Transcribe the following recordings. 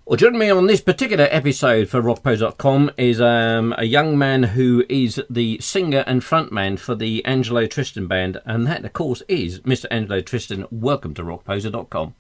Well, joining me on this particular episode for Rockposer.com is a young man who is the singer and frontman for the Angelo Tristan band, and that, of course, is Mr. Angelo Tristan. Welcome to Rockposer.com.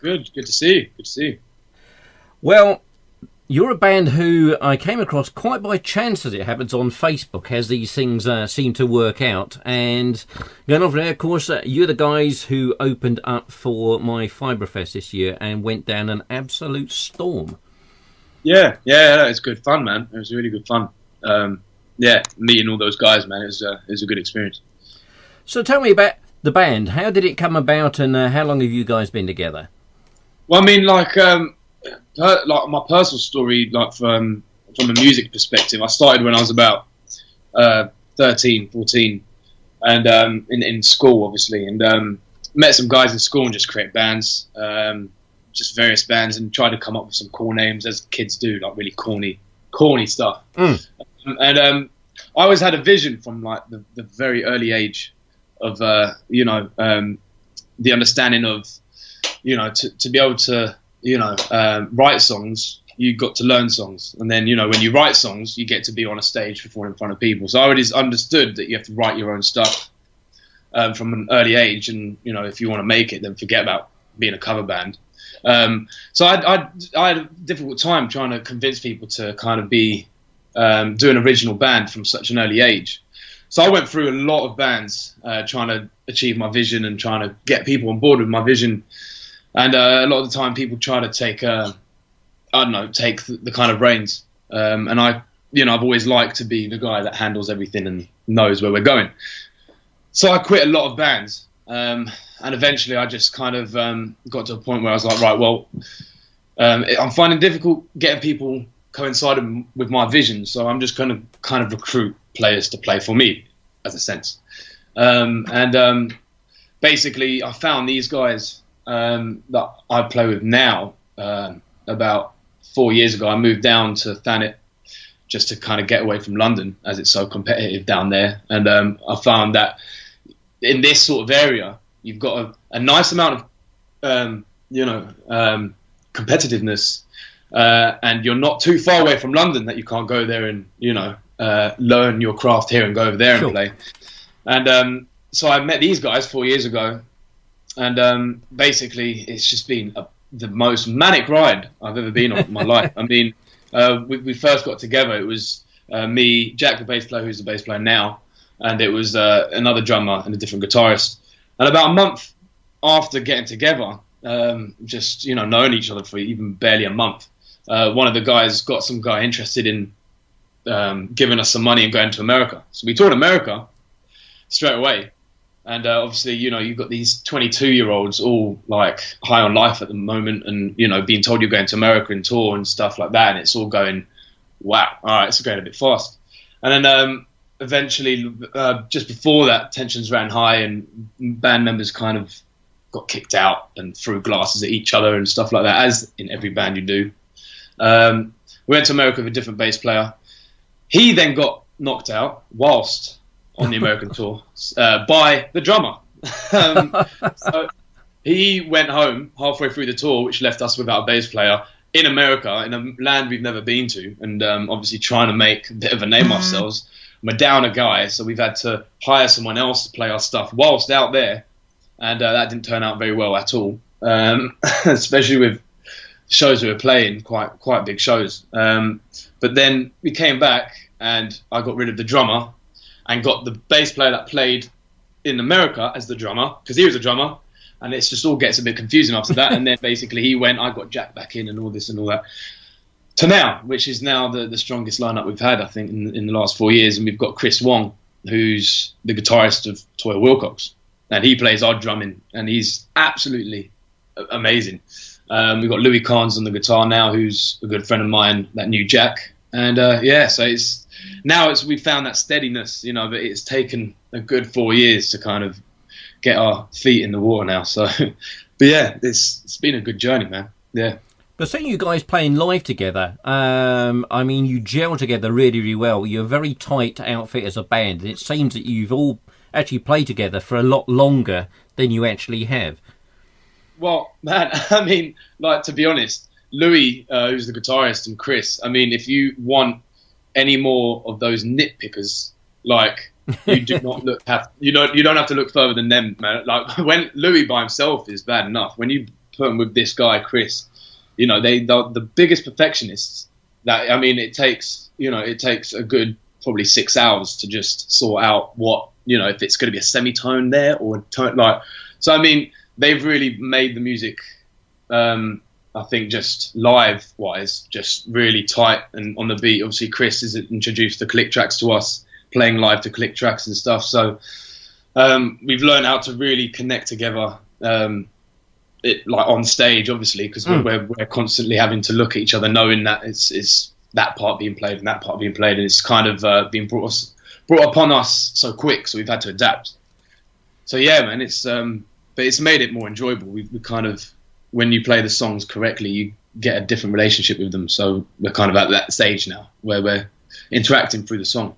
Good to see you. Good to see you. Well, you're a band who I came across quite by chance, as it happens, on Facebook, as these things seem to work out. And going on from there, of course, you're the guys who opened up for my Fibrefest this year and went down an absolute storm. Yeah, it's good fun, man. It was really good fun. Meeting all those guys, man, it was a good experience. So tell me about the band. How did it come about, and how long have you guys been together? Well, I mean, like my personal story, like from a music perspective, I started when I was about 13, 14, and in school, obviously, and met some guys in school and just create bands, just various bands, and tried to come up with some cool names, as kids do, like really corny stuff. And I always had a vision from like the very early age of the understanding of to be able to write songs, you got to learn songs, and then when you write songs, you get to be on a stage performing in front of people. So I already understood that you have to write your own stuff from an early age, and if you want to make it, then forget about being a cover band. So I had a difficult time trying to convince people to kind of be do an original band from such an early age. So I went through a lot of bands trying to achieve my vision and trying to get people on board with my vision. And a lot of the time, people try to take the kind of reins. And I've always liked to be the guy that handles everything and knows where we're going. So I quit a lot of bands, and eventually I just kind of got to a point where I was like, right, well, I'm finding it difficult getting people coinciding with my vision, so I'm just going to kind of recruit players to play for me, as a sense. Basically, I found these guys that I play with now. About 4 years ago, I moved down to Thanet just to kind of get away from London, as it's so competitive down there. And I found that in this sort of area, you've got a nice amount of competitiveness, and you're not too far away from London that you can't go there and learn your craft here and go over there and play. And so I met these guys 4 years ago. And basically, it's just been the most manic ride I've ever been on in my life. I mean, we first got together. It was me, Jack, the bass player, who's the bass player now, and it was another drummer and a different guitarist. And about a month after getting together, just knowing each other for even barely a month, one of the guys got some guy interested in giving us some money and going to America. So we toured America straight away. And obviously, you've got these 22-year-olds all like high on life at the moment, and being told you're going to America and tour and stuff like that, and it's all going, wow, all right, it's going a bit fast. And then eventually, just before that, tensions ran high, and band members kind of got kicked out and threw glasses at each other and stuff like that, as in every band you do. We went to America with a different bass player. He then got knocked out whilst on the American tour by the drummer. So he went home halfway through the tour, which left us without a bass player in America, in a land we've never been to, and obviously trying to make a bit of a name ourselves. We're down a guy, so we've had to hire someone else to play our stuff whilst out there, and that didn't turn out very well at all, especially with shows we were playing, quite big shows. But then we came back, and I got rid of the drummer, and got the bass player that played in America as the drummer, because he was a drummer, and it's just all gets a bit confusing after that. And then basically he went, I got Jack back in and all this and all that, to now, which is now the strongest lineup we've had, I think, in the last 4 years. And we've got Chris Wong, who's the guitarist of Toya Wilcox, and he plays our drumming, and he's absolutely amazing. We've got Louis Carnes on the guitar now, who's a good friend of mine that knew Jack. And so we found that steadiness, but it's taken a good 4 years to kind of get our feet in the water now. So, but yeah, it's been a good journey, man. Yeah. But seeing you guys playing live together, I mean, you gel together really, really well. You're a very tight outfit as a band. It seems that you've all actually played together for a lot longer than you actually have. Well, man, I mean, like, to be honest, Louis, who's the guitarist, and Chris. I mean, if you want any more of those nitpickers, like, you do not you don't have to look further than them, man. Like, when Louis by himself is bad enough, when you put him with this guy Chris, you know, they're the biggest perfectionists. That, I mean, it takes a good probably 6 hours to just sort out what, you know, if it's going to be a semitone there or a tone, like. So I mean, they've really made the music, I think, just live wise, just really tight and on the beat. Obviously, Chris has introduced the click tracks to us, playing live to click tracks and stuff. So we've learned how to really connect together, like on stage, obviously, because we're constantly having to look at each other, knowing that it's that part being played and that part being played, and it's kind of being brought upon us so quick. So we've had to adapt. So yeah, man, but it's made it more enjoyable. We kind of, when you play the songs correctly, you get a different relationship with them. So we're kind of at that stage now where we're interacting through the song.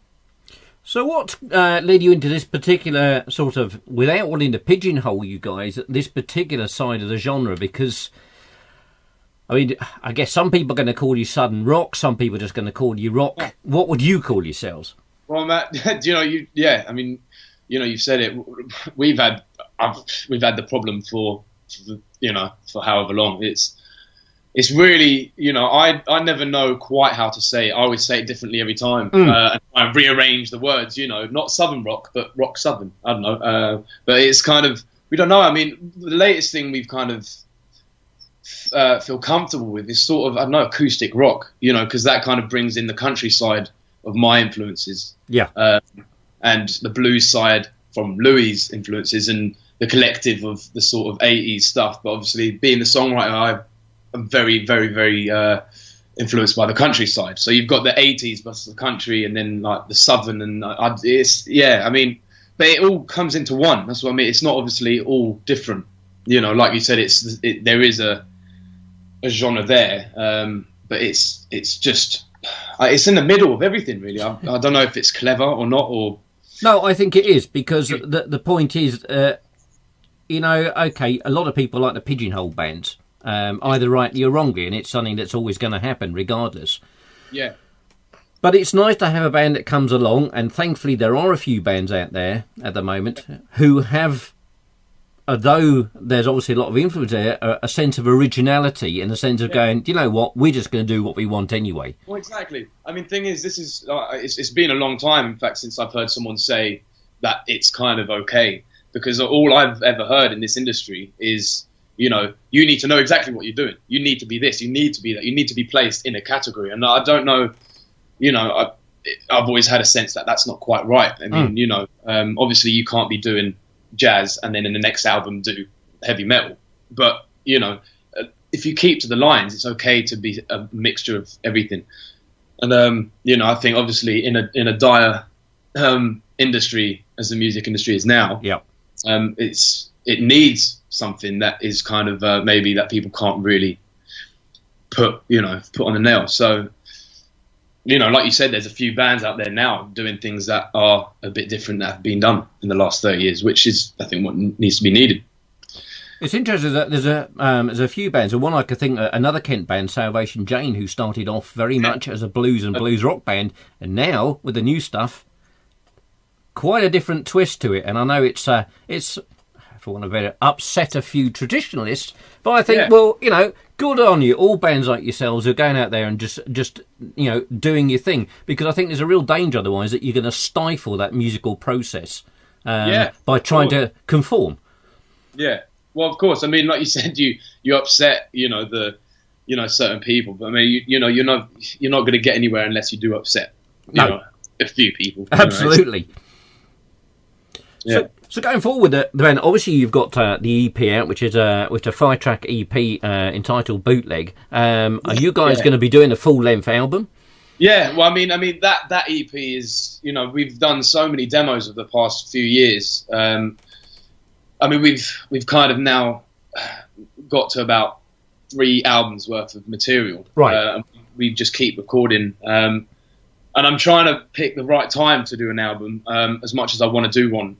So what led you into this particular sort of, without wanting to pigeonhole you guys, this particular side of the genre? Because, I mean, I guess some people are going to call you Southern rock, some people are just going to call you rock. Yeah. What would you call yourselves? Well, Matt, I mean, you know, you've said it. We've had the problem for however long. It's really, you know, I never know quite how to say it. I always say it differently every time, and I rearrange the words. You know, not Southern rock, but rock Southern. I don't know, but it's kind of, we don't know. I mean, the latest thing we've kind of feel comfortable with is sort of, I don't know, acoustic rock. You know, because that kind of brings in the countryside of my influences. Yeah. And the blues side from Louis' influences, and the collective of the sort of 80s stuff. But obviously, being the songwriter, I'm very, very, very influenced by the countryside. So you've got the 80s versus the country, and then like the Southern, and I mean, but it all comes into one. That's what I mean. It's not obviously all different. You know, like you said, there is a genre there, but it's just, it's in the middle of everything, really. I don't know if it's clever or not, or. No, I think it is, because the point is, you know, okay, a lot of people like to pigeonhole bands, either rightly or wrongly, and it's something that's always going to happen regardless. Yeah. But it's nice to have a band that comes along, and thankfully there are a few bands out there at the moment who have, although there's obviously a lot of influence there, a sense of originality, in the sense of going, you know what, we're just going to do what we want anyway. Well, exactly. I mean, thing is, this is it's been a long time, in fact, since I've heard someone say that it's kind of okay, because all I've ever heard in this industry is, you know, you need to know exactly what you're doing. You need to be this. You need to be that. You need to be placed in a category. And I don't know, you know, I've always had a sense that that's not quite right. I mean, you know, obviously you can't be doing jazz and then in the next album do heavy metal. But, you know, if you keep to the lines, it's okay to be a mixture of everything. And, you know, I think obviously in a dire industry as the music industry is now, it needs something that is kind of maybe that people can't really put on the nail. So, you know, like you said, there's a few bands out there now doing things that are a bit different that have been done in the last 30 years, which is, I think, what needs to be needed. It's interesting that there's a few bands, and one I could think, another Kent band, Salvation Jane, who started off very much as a blues and blues rock band, and now with the new stuff, quite a different twist to it. And I know it's for want of a better, upset a few traditionalists, but I think, well, you know, good on you, all bands like yourselves who are going out there and just you know, doing your thing, because I think there's a real danger otherwise that you're going to stifle that musical process by trying to conform. Yeah. Well, of course. I mean, like you said, you upset, you know, certain people. But I mean, you're not going to get anywhere unless you do upset, you know, a few people. Absolutely. So going forward, then obviously you've got the EP out, which is a 5-track EP entitled Bootleg. Are you guys going to be doing a full-length album? Yeah. Well, I mean that EP is, you know, we've done so many demos over the past few years. I mean, we've kind of now got to about 3 albums worth of material. Right. We just keep recording. And I'm trying to pick the right time to do an album, as much as I want to do one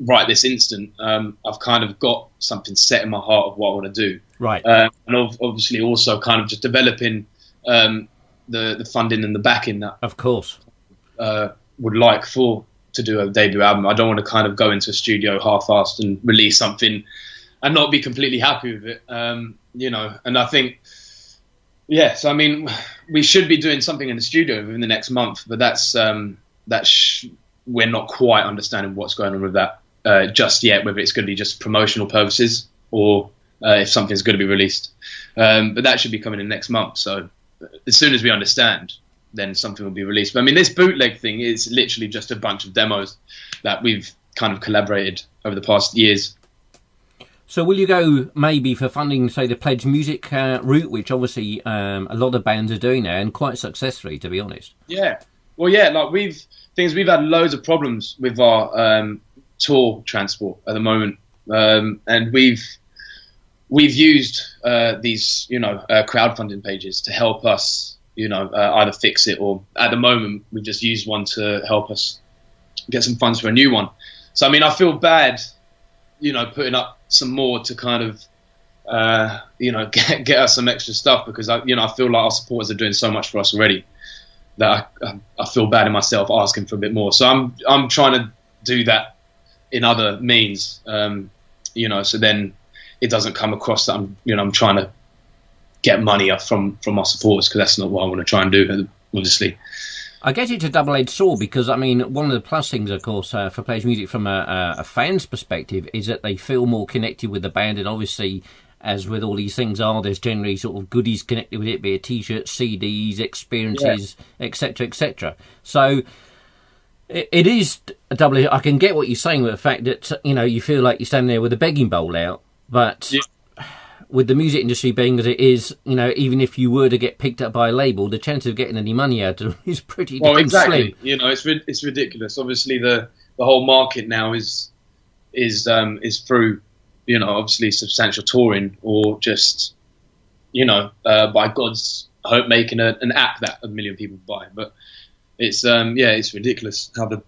right this instant. I've kind of got something set in my heart of what I want to do. Right. And obviously also kind of just developing the funding and the backing that, of course, would like to do a debut album. I don't want to kind of go into a studio half-assed and release something and not be completely happy with it. You know, and I think, yes, I mean, we should be doing something in the studio within the next month, but we're not quite understanding what's going on with that just yet, whether it's going to be just promotional purposes or if something's going to be released. But that should be coming in next month. So as soon as we understand, then something will be released. But I mean, this bootleg thing is literally just a bunch of demos that we've kind of collaborated over the past years. So will you go maybe for funding, say, the Pledge Music route, which obviously a lot of bands are doing now, and quite successfully, to be honest? Yeah. Well, yeah, like we've had loads of problems with our tour transport at the moment, and we've used these, you know, crowdfunding pages to help us, you know, either fix it, or at the moment we've just used one to help us get some funds for a new one. So I mean, I feel bad, you know, putting up some more to kind of, you know, get us some extra stuff, because I feel like our supporters are doing so much for us already that I feel bad in myself asking for a bit more. So I'm trying to do that in other means, you know, so then it doesn't come across that I'm trying to get money up from our supporters, because that's not what I want to try and do, obviously. I guess it's a double-edged sword, because, I mean, one of the plus things, of course, for Pledge Music from a fan's perspective is that they feel more connected with the band, and obviously, as with all these things there's generally sort of goodies connected with it, be it T-shirts, CDs, experiences, etc., etc. So it is a double-edged. I can get what you're saying with the fact that, you know, you feel like you're standing there with a begging bowl out, but with the music industry being as it is, you know, even if you were to get picked up by a label, the chance of getting any money out of them is pretty slim. You know, it's ridiculous. Obviously, the whole market now is through, you know, obviously substantial touring, or just, you know, by God's hope, making an app that a million people buy. But it's it's ridiculous how the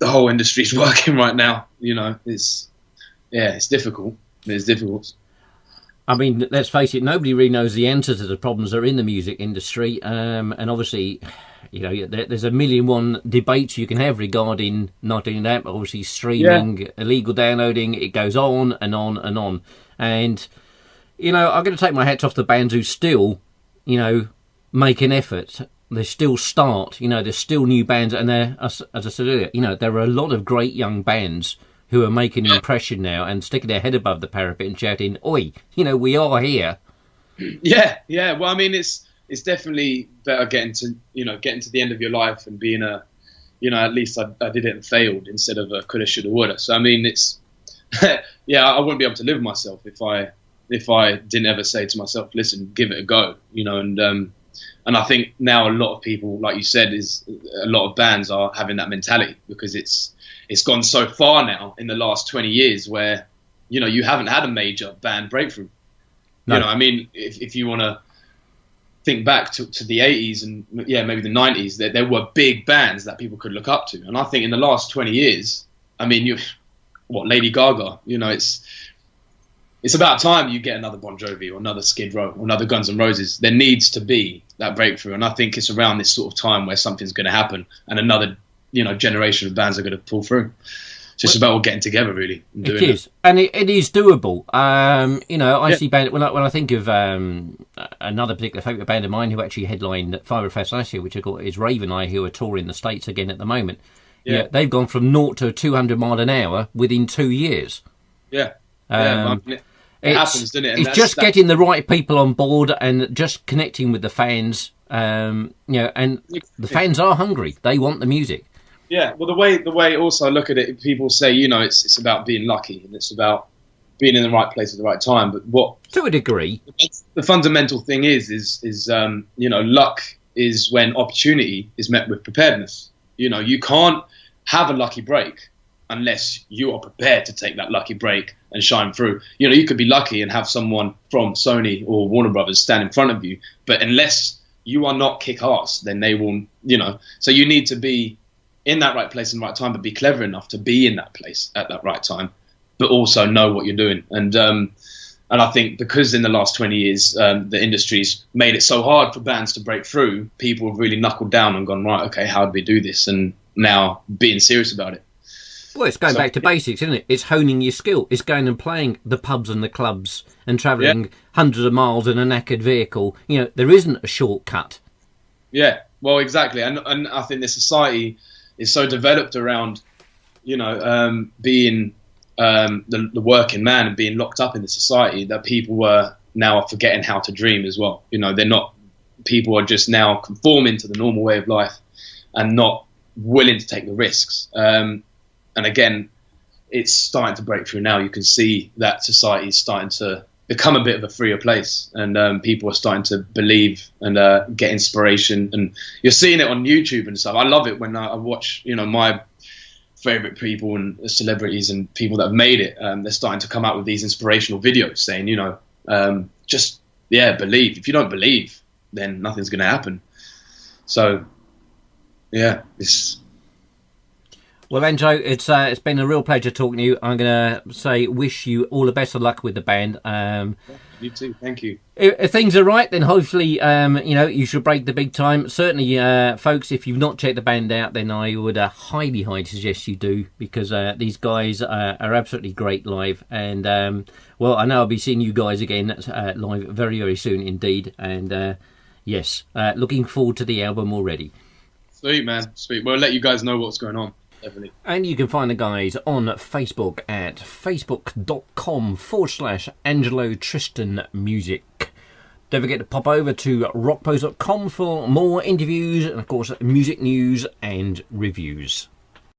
whole industry is working right now. You know, it's difficult. It's difficult. I mean, let's face it, nobody really knows the answer to the problems that are in the music industry. And obviously, you know, there's a million debates you can have regarding not doing that, but obviously streaming, illegal downloading, it goes on and on and on. And, you know, I'm going to take my hats off to bands who still, you know, make an effort. They still start, you know, there's still new bands. And as I said earlier, you know, there are a lot of great young bands who are making an impression now and sticking their head above the parapet and shouting, "Oi, you know, we are here." Yeah. Well, I mean, it's definitely better getting to the end of your life and being at least I did it and failed, instead of a coulda, shoulda, woulda. So I mean, it's I wouldn't be able to live with myself if I didn't ever say to myself, "Listen, give it a go," you know. And I think now a lot of people, like you said, a lot of bands are having that mentality, because it's gone so far now in the last 20 years where, you know, you haven't had a major band breakthrough. No. You know, I mean, if you want to think back to the 80s and maybe the 90s, there were big bands that people could look up to. And I think in the last 20 years, I mean, Lady Gaga, you know, it's about time you get another Bon Jovi or another Skid Row or another Guns N' Roses. There needs to be that breakthrough. And I think it's around this sort of time where something's going to happen and another, you know, generation of bands are going to pull through. It's just about all getting together, really. And doing it is, and it is doable. You know, I see band when I think of another particular favourite band of mine who actually headlined at Firefest last year, which is Raven Eye, who are touring the States again at the moment. Yeah, they've gone from 0 to 200 mile an hour within 2 years. Yeah, I mean, it happens, doesn't it? And it's just getting the right people on board and just connecting with the fans. You know, and the fans are hungry; they want the music. Yeah, well, the way also I look at it, people say, you know, it's about being lucky and it's about being in the right place at the right time. But what, to a degree, the fundamental thing is you know, luck is when opportunity is met with preparedness. You know, you can't have a lucky break unless you are prepared to take that lucky break and shine through. You know, you could be lucky and have someone from Sony or Warner Brothers stand in front of you, but unless you are not kick ass, then they will, you know. So you need to be in that right place in the right time, but be clever enough to be in that place at that right time, but also know what you're doing. And I think because in the last 20 years, the industry's made it so hard for bands to break through, people have really knuckled down and gone, right, okay, how do we do this? And now being serious about it. Well, it's going back to basics, isn't it? It's honing your skill. It's going and playing the pubs and the clubs and travelling hundreds of miles in a knackered vehicle. You know, there isn't a shortcut. Yeah, well, exactly. And I think the society is so developed around, you know, being the working man and being locked up in the society that people are now forgetting how to dream as well. You know, people are just now conforming to the normal way of life and not willing to take the risks. And again, it's starting to break through now. You can see that society is starting to become a bit of a freer place, and people are starting to believe and get inspiration. And you're seeing it on YouTube and stuff. I love it when I watch, you know, my favorite people and celebrities and people that have made it. They're starting to come out with these inspirational videos saying, you know, just believe. If you don't believe, then nothing's going to happen. So, yeah, Well, Angelo, it's been a real pleasure talking to you. I'm going to say wish you all the best of luck with the band. You too. Thank you. If things are right, then hopefully, you know, you should break the big time. Certainly, folks, if you've not checked the band out, then I would highly suggest you do, because these guys are absolutely great live. And, well, I know I'll be seeing you guys again live very, very soon indeed. And, yes, looking forward to the album already. Sweet, man. Sweet. We'll let you guys know what's going on. Definitely. And you can find the guys on Facebook at facebook.com/Angelo Tristan Music. Don't forget to pop over to rockposer.com for more interviews and, of course, music news and reviews.